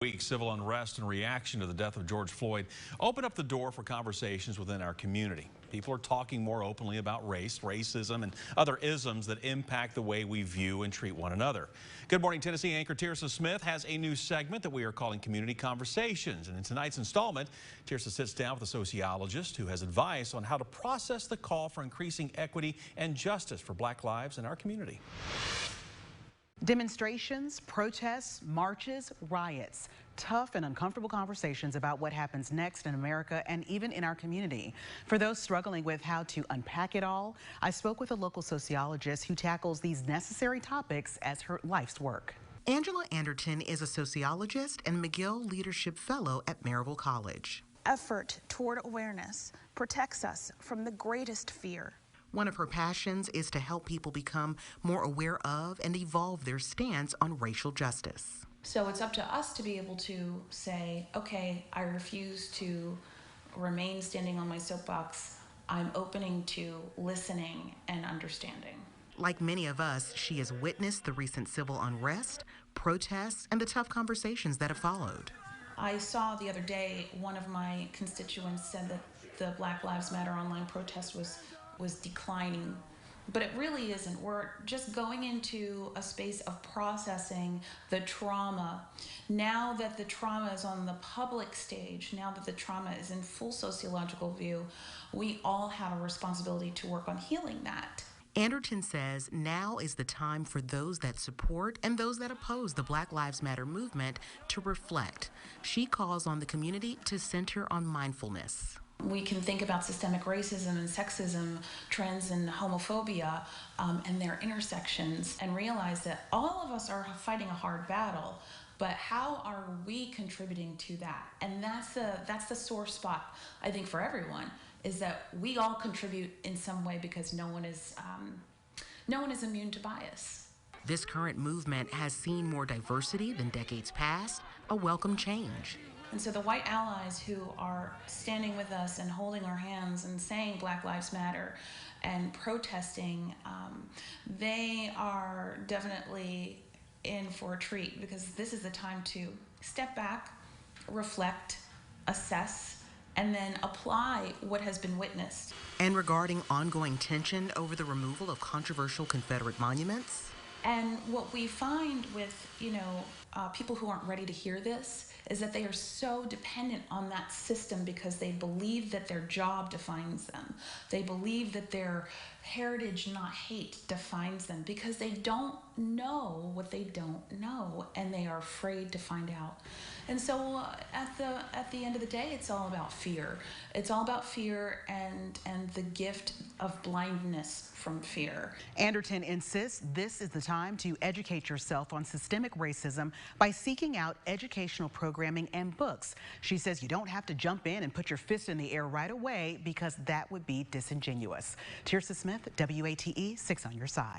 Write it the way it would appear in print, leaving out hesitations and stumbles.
Week, civil unrest in reaction to the death of George Floyd opened up the door for conversations within our community. People are talking more openly about race, racism, and other isms that impact the way we view and treat one another. Good Morning Tennessee anchor Tirsa Smith has a new segment that we are calling Community Conversations. And in tonight's installment, Tirsa sits down with a sociologist who has advice on how to process the call for increasing equity and justice for Black lives in our community. Demonstrations, protests, marches, riots, tough and uncomfortable conversations about what happens next in America and even in our community. For those struggling with how to unpack it all, I spoke with a local sociologist who tackles these necessary topics as her life's work. Angela Anderton is a sociologist and McGill Leadership Fellow at Maryville College. Effort toward awareness protects us from the greatest fear. One of her passions is to help people become more aware of and evolve their stance on racial justice. So it's up to us to be able to say, okay, I refuse to remain standing on my soapbox. I'm opening to listening and understanding. Like many of us, she has witnessed the recent civil unrest, protests, and the tough conversations that have followed. I saw the other day one of my constituents said that the Black Lives Matter online protest was declining, but it really isn't. We're just going into a space of processing the trauma. Now that the trauma is on the public stage, now that the trauma is in full sociological view, we all have a responsibility to work on healing that. Anderton says now is the time for those that support and those that oppose the Black Lives Matter movement to reflect. She calls on the community to center on mindfulness. We can think about systemic racism and sexism, trends and homophobia, and their intersections, and realize that all of us are fighting a hard battle, but how are we contributing to that? And that's the sore spot, I think, for everyone, is that we all contribute in some way because no one is immune to bias. This current movement has seen more diversity than decades past, a welcome change. And so the white allies who are standing with us and holding our hands and saying Black Lives Matter and protesting, they are definitely in for a treat, because this is the time to step back, reflect, assess, and then apply what has been witnessed. And regarding ongoing tension over the removal of controversial Confederate monuments? And what we find with, people who aren't ready to hear this is that they are so dependent on that system because they believe that their job defines them. They believe that their heritage, not hate, defines them, because they don't know what they don't know, and they are afraid to find out. And so at the end of the day, it's all about fear. It's all about fear and the gift of blindness from fear. Anderton insists this is the time to educate yourself on systemic racism by seeking out educational programming and books. She says you don't have to jump in and put your fist in the air right away, because that would be disingenuous. Tirsa Smith, WATE, 6 on your side.